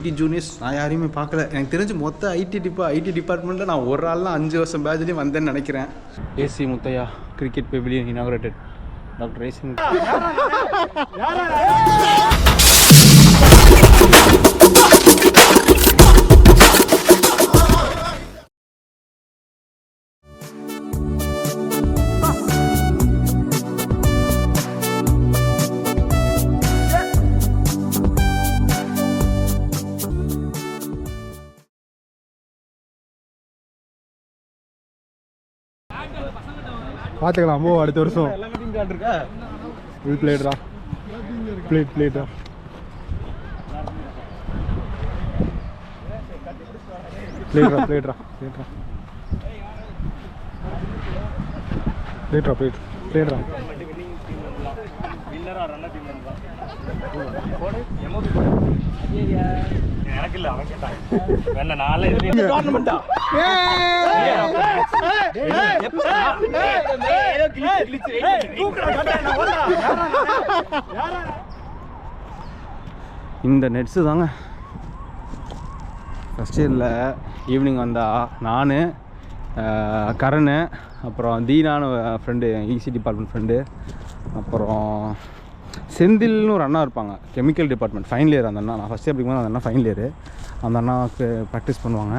ID juniors நான் யாரையுமே பார்க்கல. எனக்கு தெரிஞ்சு மொத்த ஐடி டிபார்ட்மெண்ட்டில் நான் ஒரு ஆள்லாம் 5 வருஷம் பேட்ச்லேயும் வந்தேன்னு நினைக்கிறேன். A C Muthiah cricket pavilion inaugurated. Doctor A C பார்த்துக்கலாம் போ அடுத்த வருஷம். இது பிளேட்ரா பிளேட்ரா எனக்கு இல்ல அவன் கேட்டான் வேணா நாளே டோர்னமெண்டா இந்த நெட்ஸு தாங்க ஃபஸ்ட் இயரில் ஈவினிங் வந்தால் நான் கரண் அப்புறம் தீனான்னு ஃப்ரெண்டு ஈசி டிபார்ட்மெண்ட் ஃப்ரெண்டு அப்புறம் செந்தில்னு ஒரு அண்ணா இருப்பாங்க கெமிக்கல் டிபார்ட்மெண்ட் ஃபைனல் இயர். அந்த அண்ணா நான் ஃபஸ்ட் இயர் படிக்கும்போது அந்த அண்ணா ஃபைனல் இயர். அந்த அண்ணாவுக்கு ப்ராக்டிஸ் பண்ணுவாங்க.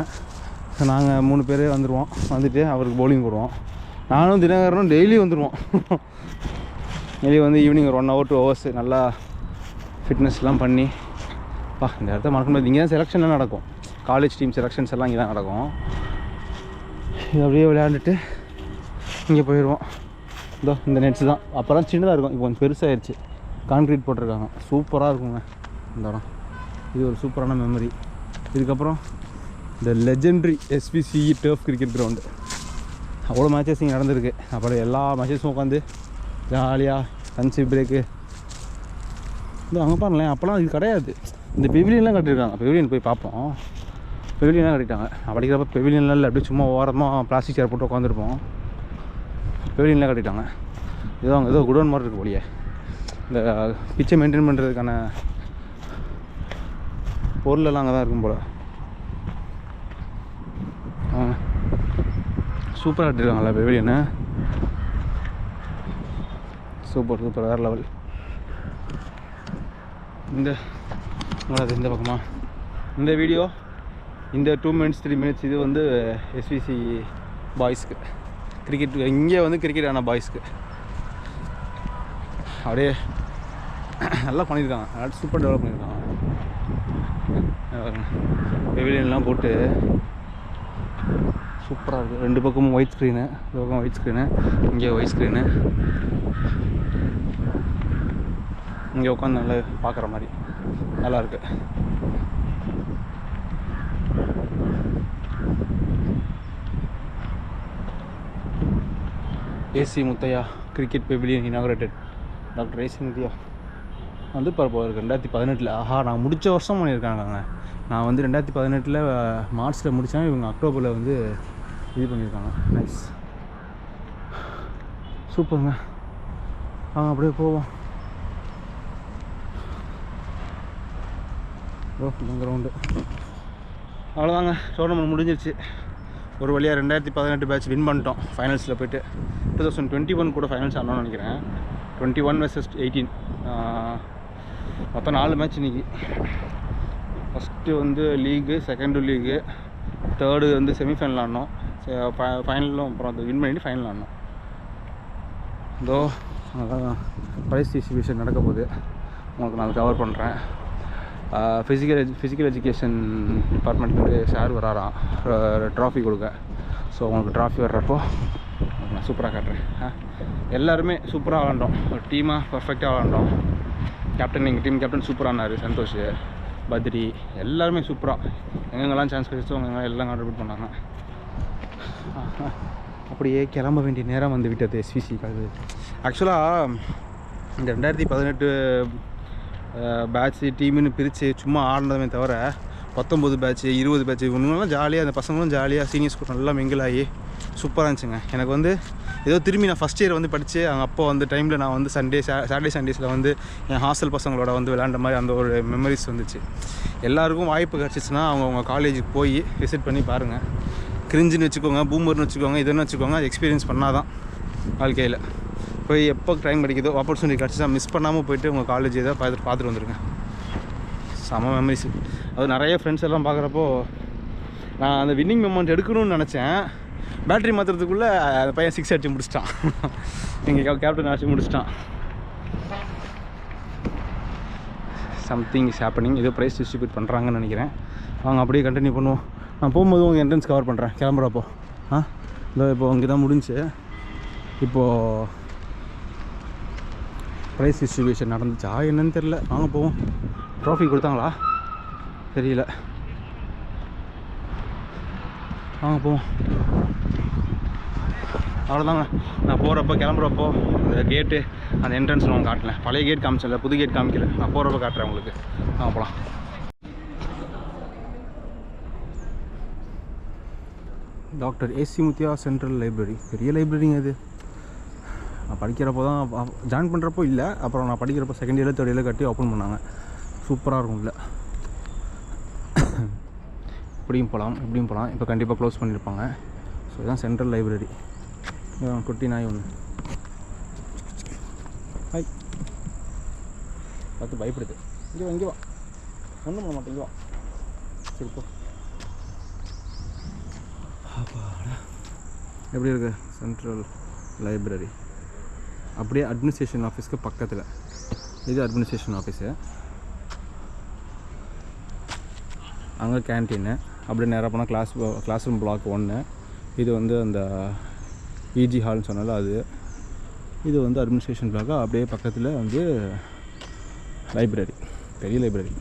ஸோ நாங்கள் 3 பேர் வந்துடுவோம். வந்துட்டு அவருக்கு பவுலிங் போடுவோம். நானும் தினகரனும் டெய்லி வந்துடுவோம். டெய்லி வந்து ஈவினிங் ஒரு 1 hour 2 hours நல்லா ஃபிட்னஸ்லாம் பண்ணி இந்த இடத்த மறக்க முடியாது. இங்கே தான் செலெக்ஷன்லாம் நடக்கும். காலேஜ் டீம் செலெக்ஷன்ஸ் எல்லாம் இங்கே தான் நடக்கும். இது அப்படியே விளையாண்டுட்டு இங்கே போயிடுவோம். இதோ இந்த நெட்ஸ் தான். அப்புறம் சின்னதாக இருக்கும், இப்போ கொஞ்சம் பெருசாகிடுச்சு. கான்க்ரீட் போட்டிருக்காங்க, சூப்பராக இருக்குங்க இந்த இடம். இது ஒரு சூப்பரான மெமரி. இதுக்கப்புறம் இந்த legendary SVCE turf cricket ground. அவ்வளோ மேட்சஸ் இங்கே நடந்திருக்கு. அப்புறம் எல்லா மேட்சஸும் உட்காந்து ஜாலியாக லன்ச் பிரேக்கு. இது அங்கே பாருங்களேன், அப்போலாம் இது கிடையாது. இந்த பெவிலியன்லாம் கட்டியிருக்காங்க. பெவிலியன் போய் பார்ப்போம். பெவிலியன்லாம் கட்டிட்டாங்க. நான் படிக்கிறப்ப பெவிலியன்லாம் இல்லை, அப்படியே சும்மா ஓரமாக பிளாஸ்டிக் சேர் போட்டு உட்காந்துருப்போம். பெவிலியன்லாம் கட்டிட்டாங்க. ஏதோ குடோன் மாதிரி இருக்குது போலியே. இந்த பிச்சை மெயின்டைன் பண்ணுறதுக்கான பொருளெல்லாம் அங்கே தான் இருக்கும் போல். சூப்பராக கட்டிருக்காங்களா பெவிலியனு. சூப்பர் வேறு லெவல். இந்த பக்கமா இந்த வீடியோ இந்த 2 minutes 3 minutes இது வந்து SVCE பாய்ஸ்க்கு கிரிக்கெட். இங்கே வந்து கிரிக்கெட் ஆன பாய்ஸ்க்கு அப்படியே நல்லா பண்ணியிருக்காங்க. நல்லா சூப்பர் டெவலப் பண்ணியிருக்காங்க. பெவிலியன்லாம் போட்டு சூப்பராக இருக்குது. 2 பக்கமும் ஒயிட் ஸ்க்ரீனு, இந்த பக்கம் ஒயிட் ஸ்க்ரீனு, இங்கே ஒயிட் ஸ்க்ரீனு. இங்கே உட்காந்து நல்லா பார்க்குற மாதிரி நல்லாயிருக்கு. A C Muthiah cricket pavilion inaugurated. Doctor A C Muthiah வந்து இப்போ 2018. ஆஹா, நான் முடித்த வருஷம் பண்ணியிருக்காங்க. நான் வந்து 2018 மார்ச்சில் முடித்தேன். இவங்க அக்டோபரில் வந்து இது பண்ணியிருக்காங்க. நைஸ், சூப்பருங்க. அப்படியே போவோம். கிரவுண்டு அவ்வளோதாங்க. டோர்னமெண்ட் முடிஞ்சிருச்சு ஒரு வழியாக. 2018 பேட்ச் வின் பண்ணிட்டோம். ஃபைனல்ஸில் போய்ட்டு 2021 கூட ஃபைனல்ஸ் ஆனோன்னு நினைக்கிறேன். 21 vs 18 மொத்தம் 4 மேட்ச் இன்றைக்கி. ஃபஸ்ட்டு வந்து லீகு, செகண்டு லீகு, தேர்டு வந்து செமிஃபைனல் ஆடினோம். ஃபைனலும் அப்புறம் அதை வின் பண்ணிட்டு ஃபைனல் ஆடினோம். இதோ அதான் ப்ரைஸ் டிஸ்ட்ரிபியூஷன் நடக்க போகுது. உங்களுக்கு நான் கவர் பண்ணுறேன். ஃபிசிக்கல் எஜுகேஷன் டிபார்ட்மெண்ட்டு சார் வராராம் ட்ராஃபி கொடுக்க. ஸோ உங்களுக்கு ட்ராஃபி வர்றப்போ நான் சூப்பராக காட்டுறேன். எல்லாருமே சூப்பராக விளாண்டோம். ஒரு டீமாக பர்ஃபெக்டாக விளாண்டோம். கேப்டன், எங்கள் டீம் கேப்டன் சூப்பரானார். சந்தோஷ், பத்ரி, எல்லாருமே சூப்பராக எங்கெங்கெல்லாம் சான்ஸ் கிடைச்சோ அவங்க எல்லாம் கான்ட்ரிபியூட் பண்ணாங்க. அப்படியே கிளம்ப வேண்டிய நேரம் வந்து விட்டது SVCE காலேஜ். ஆக்சுவலாக இந்த 2018 பேட்ச்சு டீமுன்னு பிரித்து சும்மா ஆடினதுமே தவிர 19 பேட்ச்சு 20 பேட்ச்சு இவங்களாம் ஜாலியாக, அந்த பசங்களும் ஜாலியாக சீனியர்ஸ் கூட நல்லா மிங்கிள் ஆகி சூப்பராக இருந்துச்சுங்க. எனக்கு வந்து ஏதோ திரும்பி நான் ஃபஸ்ட் இயர் வந்து படித்து அங்கே அப்போ வந்து டைமில் நான் வந்து சாட்டர்டே சண்டேஸில் வந்து என் ஹாஸ்டல் பசங்களோட வந்து விளையாண்ட மாதிரி அந்த ஒரு மெமரிஸ் வந்துச்சு. எல்லாருக்கும் வாய்ப்பு கிடச்சிச்சின்னா அவங்க காலேஜுக்கு போய் விசிட் பண்ணி பாருங்கள். கிரிஞ்சுன்னு வச்சுக்கோங்க, பூமர்னு வச்சுக்கோங்க, இதுன்னு வச்சுக்கோங்க, அது எக்ஸ்பீரியன்ஸ் பண்ணால் தான் வாழ்க்கையில். போய் எப்போ டைம் கிடைக்குதோ ஆப்பர்ச்சுனிட்டி கிடச்சிச்சா மிஸ் பண்ணாமல் போய்ட்டு உங்கள் காலேஜ் ஏதோ பார்த்துட்டு வந்துருங்க. செம மெமரிஸ். அது நிறைய ஃப்ரெண்ட்ஸ் எல்லாம் பார்க்குறப்போ நான் அந்த வின்னிங் மொமெண்ட் எடுக்கணும்னு நினச்சேன். பேட்டரி மாற்றுறதுக்குள்ளே அந்த பையன் 6 அடிச்சு முடிச்சிட்டான். எங்கள் கேப்டன் அடிச்சு முடிச்சிட்டான். Something is happening. ஏதோ ப்ரைஸ் டிஸ்ட்ரிபியூட் பண்ணுறாங்கன்னு நினைக்கிறேன். அவங்க அப்படியே கண்டினியூ பண்ணுவோம். நான் போகும்போது உங்கள் என்ட்ரன்ஸ் கவர் பண்ணுறேன் கிளம்புறப்போ. இல்லை இப்போது அங்கே தான் முடிஞ்சு. இப்போது ப்ரைஸ் டிஸ்ட்ரிபியூஷன் நடந்துச்சா என்னன்னு தெரில. வாங்க போவோம். ட்ராஃபி கொடுத்தாங்களா தெரியல. வாங்க போவோம். அவ்வளோதாங்க. நான் போகிறப்போ கிளம்புறப்போ அந்த கேட்டு அந்த என்ட்ரன்ஸ் நான் காட்டல. பழைய கேட் காமிச்சல, புது கேட் காமிக்கல. நான் போகிறப்ப காட்டுறேன் உங்களுக்கு. வாங்க போகலாம். Doctor AC Muthiah central library. பெரிய லைப்ரரிங்க அது. நான் படிக்கிறப்போ தான் ஜாயின் பண்ணுறப்போ இல்லை, அப்புறம் நான் படிக்கிறப்போ செகண்ட் இயர் தேர்ட் இயரில் கட்டி ஓப்பன் பண்ணாங்க. சூப்பராக இருக்கும். இல்லை இப்படியும் போகலாம். இப்போ கண்டிப்பாக க்ளோஸ் பண்ணியிருப்பாங்க. ஸோ இதுதான் சென்ட்ரல் லைப்ரரி. குட்டி நாய் ஒன்று ஹாய் பார்த்து பயப்படுது. இங்கே வா ஒன்றும் பண்ண மாட்டேங்க. வா சரி போ. எப்படி இருக்குது சென்ட்ரல் லைப்ரரி? அப்படியே அட்மினிஸ்ட்ரேஷன் ஆஃபீஸ்க்கு பக்கத்தில். இது அட்மினிஸ்ட்ரேஷன் ஆஃபீஸு. அங்கே கேன்டீனு. அப்படியே நேராக போனால் கிளாஸ் ரூம் பிளாக் 1. இது வந்து அந்த இஜி ஹால்னு சொன்னால அது. இது வந்து அட்மினிஸ்ட்ரேஷன் பிளாக்கு. அப்படியே பக்கத்தில் வந்து லைப்ரரி, பெரிய லைப்ரரி.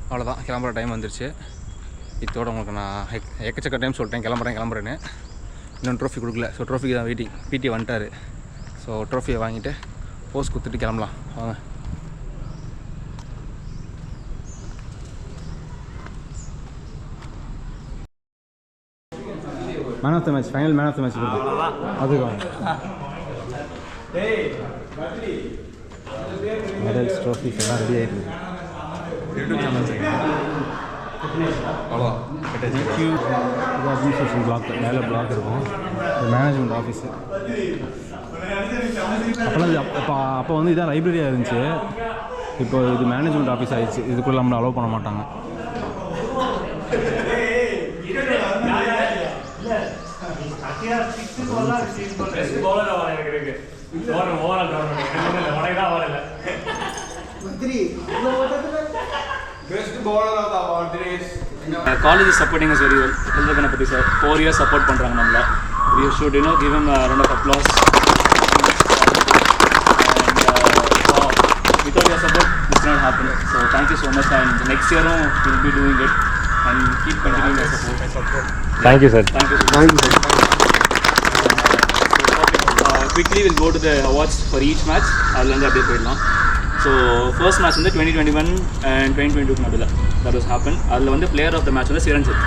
அவ்வளோதான், கிளம்புற டைம் வந்துருச்சு. இதோட உங்களுக்கு நான் எக்கச்சக்க டைம் சொல்லிட்டேன் கிளம்புறேன்னு. இன்னும் ட்ரோஃபி கொடுக்கல. ஸோ ட்ரோஃபிக்கு தான் வெயிட்டிங். பிடி வந்துட்டார். ஸோ ட்ரோஃபியை வாங்கிட்டு போஸ்ட் கொடுத்துட்டு கிளம்பலாம். வாங்க. Man of the match, final man of the match அதுதான். மெடல்ஸ், ட்ரோஃபிஸ் எல்லாம் ரெடி ஆகிடுது. இது அட்மினிஸ்ட்ரேஷன் பிளாக். மேலே பிளாக் இருக்கும். இது மேனேஜ்மெண்ட் ஆஃபீஸு. அப்போ வந்து இதான் லைப்ரரியாக இருந்துச்சு. இப்போ இது மேனேஜ்மெண்ட் ஆஃபீஸ் ஆகிடுச்சு. இதுக்குள்ளே நம்மளை அலோவ் பண்ண மாட்டாங்க. College is supporting us very well. Elder Ganapati sir, 4 years support பண்றாங்க நம்மள. We should give him a round of applause. And without your support this cannot happen. So thank you so much, and next year we will be doing it and keep continuing your support. Thank you sir. Thank you sir. Quickly we'll go to the awards for each match. I'll end அப்படியே போயிடலாம். So first match வந்து 2021 and 2022 நடுவுல that was happened. அதில் வந்து player of the match வந்து சிரஞ்சன்.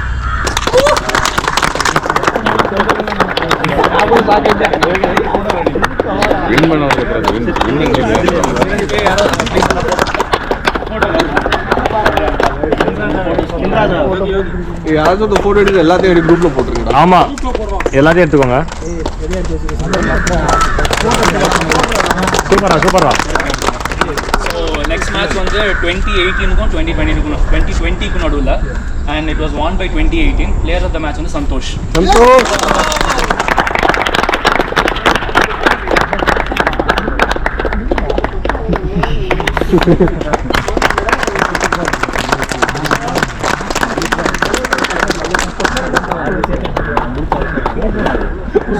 Win பண்ணவங்க winning யாராவது ஒரு ஃபோட்டோ எடுத்து எல்லாத்தையும் எடுத்து குரூப்ல போட்டுருங்க. ஆமா, எல்லாத்தையும் எடுத்துக்கோங்க. சூப்பரா. So next match வந்து 2018க்கும் 2020க்கும் நடுவுல, and it was won by 2018. Player of the match வந்து Santhosh.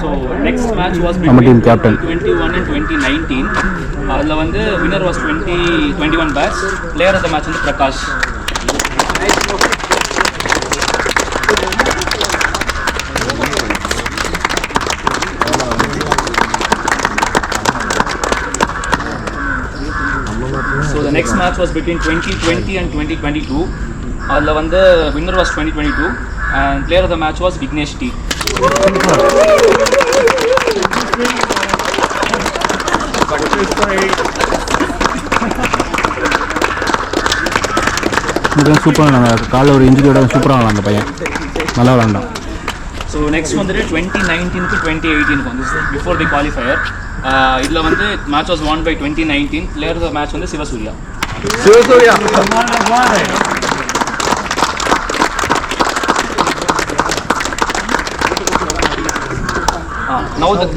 So next match was between 2021 and 2019. அதில் வந்து winner was 2021 batch. Player of the match வந்து Prakash. So the next match was between 2020 and 2022. அதில் வந்து winner was 2022 and player of the match was Vignesh T. சூப்பராக நாங்கள் காலைல ஒரு இன்ஜுரியோட சூப்பராக விளாண்டான் அந்த பையன், நல்லா விளாண்டான். ஸோ நெக்ஸ்ட் வந்துட்டு 2019 to 2018 வந்து பிஃபோர் தி குவாலிஃபயர். இதில் வந்து match was won by 2019. Player of the match வந்து Sivasurya.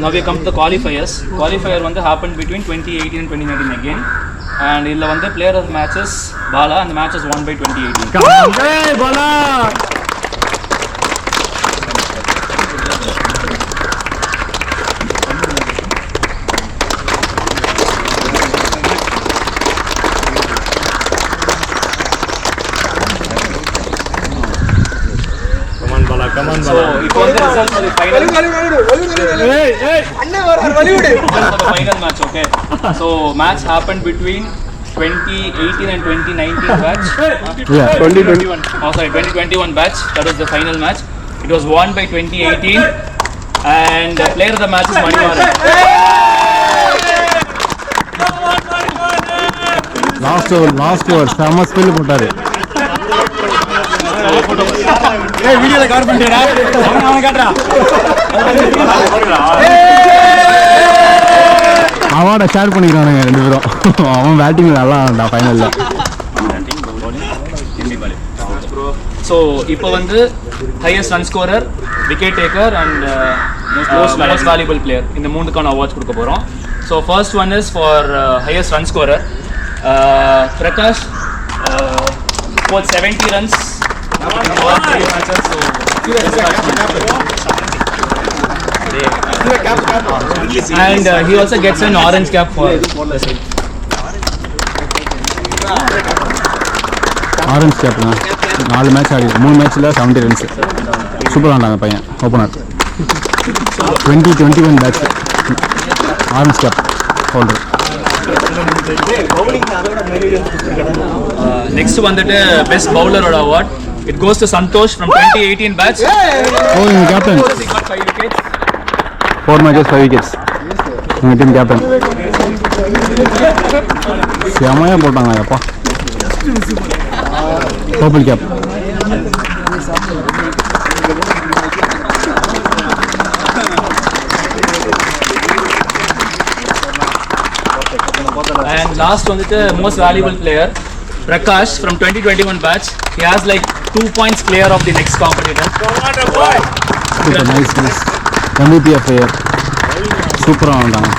Now we come to the qualifiers. Qualifier வந்து happened between 2018 and 2019 again. And இதில் வந்து player of the matches Bala, and the match was won by 2018. Come on, hey Bala! Come on, so it was the result for the final. Hey! The final match, okay. So match happened between 2018 and 2019 batch. Yeah, 2021. Oh, sorry, 2021 batch. That was the final match. It was won by 2018, and the player of the match is Manivaran. Last over செம்ம spell போட்டாரு. வீடியோல cover பண்ணிட்டேடா, அவன காட்றா. அவார்டை share பண்ணிக்கிறானுங்க ரெண்டு பேரும். அவன் batting நல்லா இருந்தான் ஃபைனலில். So இப்போ வந்து highest run scorer, wicket taker and most valuable player, இந்த மூணுக்கான அவார்ட்ஸ் கொடுக்க போகிறோம். So first one is for highest run scorer. Prakash for 70 runs in all 3 matches. So and he also gets an orange cap for the same. Orange கேப்னா 4 match ஆடி 3 மேட்ச்சில் 70 runs. சூப்பராக ஆண்டாங்க பையன் opener. 2021 batch orange cap holder. Next வந்துட்டு best பவுலரோட award. It goes to Santosh from 2018 batch. ஓ எங்கள் கேப்டன். He got 5 wickets. 4 matches 5 wickets. எங்கள் டீம் கேப்டன் செமையாக போட்டாங்க அப்பா. Purple cap. And last வந்துட்டு most valuable player Prakash from 2021 batch. He has like 2 points clear of the next competitor. Super nice nice. MVP of the year. சூப்பராக ஆண்டாங்க.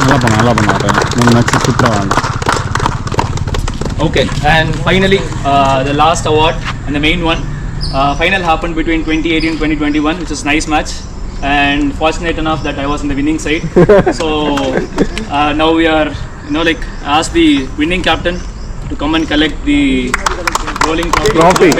நல்லா பண்ணாங்க 3 match சூப்பராக ஆண்டாங்க. Okay, and finally the last award and the main one. Final happened between 2018 and 2021, which is nice match. And fortunate enough that I was in the winning side. So now we are, like, ask the winning captain to come and collect the rolling trophy.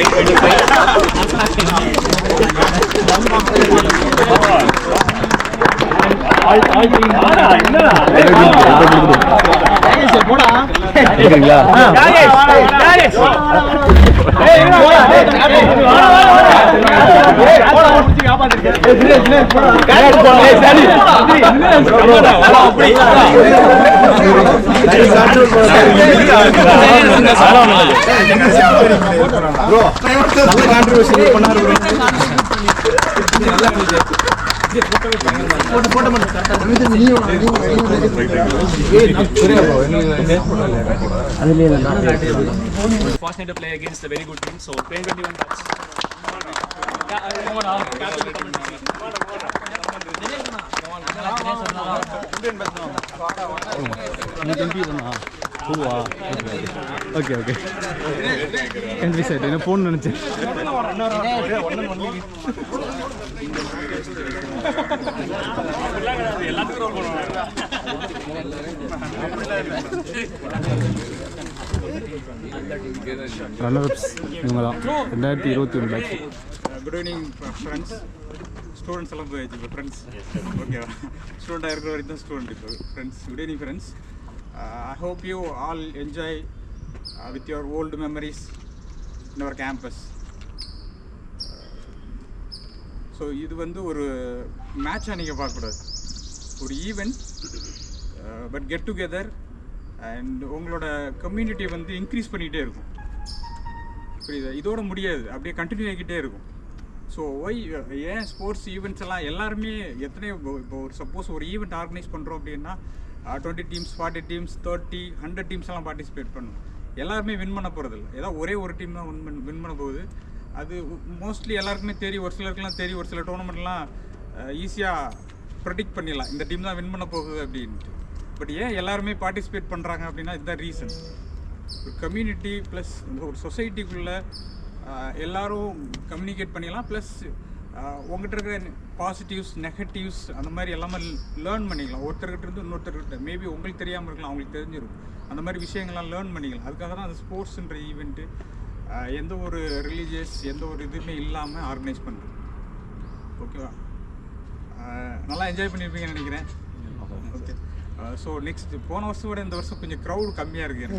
Fortunate to play against a very good team. So 2021 batch. Okay okay entry side என்ன phone நினச்சேன். Runners இவங்க தான் 2021 batch. Good evening friends. Students எல்லாம் போயாச்சு இப்போ friends. ஓகேவா, ஸ்டூடெண்ட்டாக இருக்கிற வரைக்கும் தான் ஸ்டூடெண்ட் இப்போ friends. Good evening friends. I hope you all enjoy with your old memories in our campus. So இது வந்து ஒரு மேட்சாக நீங்கள் பார்க்கக்கூடாது, ஒரு event, but get together and உங்களோட கம்யூனிட்டியை வந்து இன்க்ரீஸ் பண்ணிக்கிட்டே இருக்கும். புரியுதா? இதோட முடியாது, அப்படியே கண்டினியூ ஆகிக்கிட்டே இருக்கும். ஸோ ஏன் ஸ்போர்ட்ஸ் ஈவெண்ட்ஸ் எல்லாம் எல்லாருமே எத்தனையோ இப்போ ஒரு சப்போஸ் ஒரு ஈவெண்ட் ஆர்கனைஸ் பண்ணுறோம் அப்படின்னா 20 டீம்ஸ் 40 டீம்ஸ் 30 100 டீம்ஸ் எல்லாம் பார்ட்டிசிபேட் பண்ணும். எல்லாருமே வின் பண்ண போகிறதில்ல, ஏதாவது ஒரே ஒரு டீம் தான் வின் பண்ண போகுது. அது மோஸ்ட்லி எல்லாருக்குமே தெரியும், ஒரு சிலருக்குலாம் தெரியும். ஒரு சில டோர்னமெண்ட்லாம் ஈஸியாக ப்ரெடிக்ட் பண்ணிடலாம், இந்த டீம் தான் வின் பண்ண போகுது அப்படின்ட்டு. பட் ஏன் எல்லாருமே பார்ட்டிசிபேட் பண்ணுறாங்க அப்படின்னா இதுதான் ரீசன். ஒரு கம்யூனிட்டி ப்ளஸ் ஒரு சொசைட்டிக்குள்ளே எல்லோரும் கம்யூனிகேட் பண்ணிடலாம். ப்ளஸ் உங்கள்கிட்ட இருக்கிற பாசிட்டிவ்ஸ் நெகட்டிவ்ஸ் அந்த மாதிரி எல்லாமே லேர்ன் பண்ணிக்கலாம். ஒருத்தர்கிட்ட இருந்து இன்னொருத்தர்கிட்ட மேபி உங்களுக்கு தெரியாமல் இருக்கலாம், அவங்களுக்கு தெரிஞ்சிடும். அந்த மாதிரி விஷயங்கள்லாம் லேர்ன் பண்ணிக்கலாம். அதுக்காக தான் அந்த ஸ்போர்ட்ஸுன்ற ஈவெண்ட்டு எந்த ஒரு ரிலீஜியஸ் எந்த ஒரு இதுவுமே இல்லாமல் ஆர்கனைஸ் பண்ணுறது. ஓகேவா? நல்லா என்ஜாய் பண்ணியிருப்பீங்கன்னு நினைக்கிறேன். ஓகே. ஸோ நெக்ஸ்ட் போன வருஷம் விட இந்த வருஷம் கொஞ்சம் க்ரௌடு கம்மியாக இருக்குது.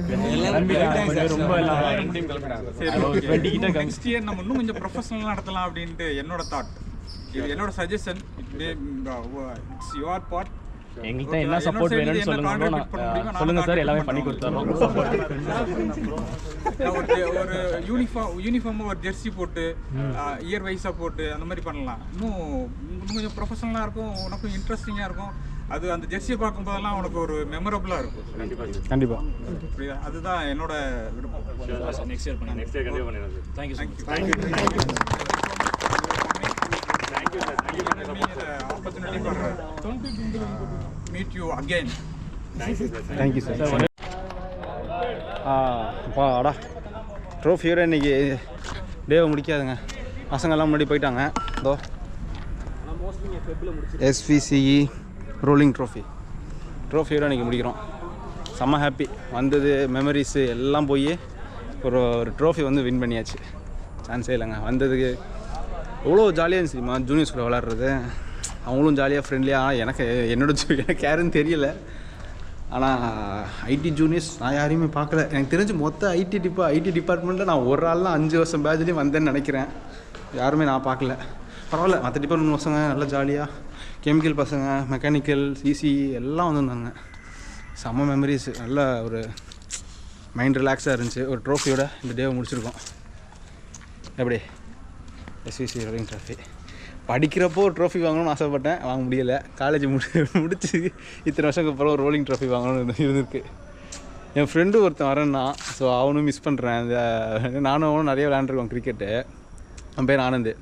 சரி, நெக்ஸ்ட் இயர் நம்ம இன்னும் கொஞ்சம் ப்ரொஃபஷனலாக நடத்தலாம் அப்படின்ட்டு என்னோட தாட். இது என்னோட சஜஷன். It's your part. எங்கள்கிட்ட என்ன சப்போர்ட் வேணும்னு சொல்லுங்க சார், எல்லாமே பண்ணி கொடுத்துறோம். ஒரு யூனிஃபார்மாக ஒரு ஜெர்சி போட்டு இயர் வைஸாக போட்டு அந்த மாதிரி பண்ணலாம். இன்னும் கொஞ்சம் ப்ரொஃபஷனலாக இருக்கும், உனக்கும் இன்ட்ரெஸ்டிங்காக இருக்கும். அது அந்த ஜெர்சியை பார்க்கும்போதெல்லாம் உனக்கு ஒரு மெமரபுளாக இருக்கும். கண்டிப்பாக. புரியுதா? அதுதான் என்னோட விருப்பம். நெக்ஸ்ட் இயர் பண்ணுங்க. Thank you sir. Opportunity for meet you again. Thank you sir. அடா ட்ரோஃபியோட இன்றைக்கி டேவை முடிக்காதுங்க. பசங்கள்லாம் முன்னாடி போயிட்டாங்க. இதோ SVCE ரோலிங் ட்ரோஃபியோட இன்றைக்கி முடிக்கிறோம். செம்ம ஹாப்பி. வந்தது மெமரிஸு எல்லாம் போய் ஒரு ட்ரோஃபி வந்து வின் பண்ணியாச்சு. சான்ஸே இல்லைங்க. வந்ததுக்கு எவ்வளோ ஜாலியாக இருந்துச்சுமா ஜூனியர்ஸ் கூட விளாட்றது. அவங்களும் ஜாலியாக ஃப்ரெண்ட்லியாக. எனக்கு யாருன்னு தெரியல. ஆனால் ஐடி ஜூனியர்ஸ் நான் யாரையுமே பார்க்கல. எனக்கு தெரிஞ்சு மொத்த ஐடி டிபார்ட்மெண்ட்டில் நான் ஒரு ஆள் தான் 5 வருஷம் பேட்ச்லேயும் வந்தேன்னு நினைக்கிறேன். யாருமே நான் பார்க்கல. பரவாயில்ல, மற்ற டிபார்ட்மெண்ட் பசங்க நல்லா ஜாலியாக, கெமிக்கல் பசங்க, மெக்கானிக்கல், சிசி எல்லாம் வந்திருந்தாங்க. செம்ம மெமரிஸ். நல்ல ஒரு மைண்ட் ரிலாக்ஸாக இருந்துச்சு. ஒரு ட்ரோஃபியோட இந்த டேவை முடிச்சிருக்கோம். எப்படி SVCE ரோலிங் ட்ராஃபி. படிக்கிறப்போ ஒரு ட்ரோஃபி வாங்கணும்னு ஆசைப்பட்டேன், வாங்க முடியலை. காலேஜ் முடிச்சு இத்தனை வருஷத்துக்கு அப்புறம் ஒரு ரோலிங் ட்ராஃபி வாங்கணும்னு இருந்திருக்கு. என் ஃப்ரெண்டு ஒருத்தன் வரேன்னா, ஸோ அவனும் மிஸ் பண்ணுறேன். நானும் அவனும் நிறைய விளையாண்டுருக்கோம் கிரிக்கெட்டு. அவன் பேர் ஆனந்த்.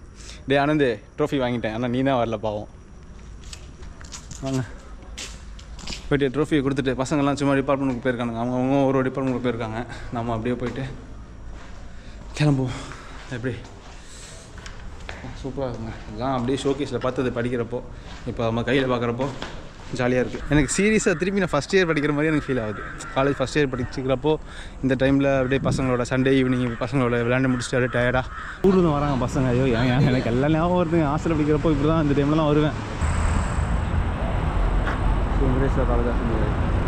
ஆனந்த் ட்ரோஃபி வாங்கிட்டேன், ஆனால் நீ தான் வரல பாவம். வாங்க போய்ட்டு ட்ரோஃபியை கொடுத்துட்டு பசங்கள்லாம் சும்மா டிபார்ட்மெண்ட்டுக்கு போயிருக்கானுங்க. அவங்க ஒரு டிபார்ட்மெண்ட்டுக்கு போயிருக்காங்க. நம்ம அப்படியே போயிட்டு கிளம்புவோம். எப்படி சூப்பராக இருக்குங்க. இதெல்லாம் அப்படியே ஷோகேஸில் பார்த்தது படிக்கிறப்போ, இப்போ நம்ம கையில் பார்க்குறப்போ ஜாலியாக இருக்குது. எனக்கு சீரியஸாக திருப்பி நான் ஃபஸ்ட் இயர் படிக்கிற மாதிரி எனக்கு ஃபீல் ஆகுது. காலேஜ் ஃபஸ்ட் இயர் படிச்சுக்கிறப்போ இந்த டைமில் அப்படியே பசங்களோட சண்டே ஈவினிங் பசங்களோட விளையாண்டு முடிச்சுட்டு அப்படியே டயர்டாக ஊர்லேருந்து வராங்க பசங்க. ஐயோ எனக்கு எல்லாம் ஞாபகம் வருதுங்க. ஹாஸ்டலில் படிக்கிறப்போ இப்படி தான் இந்த டைம்லாம் வருவேன். காலேஜ்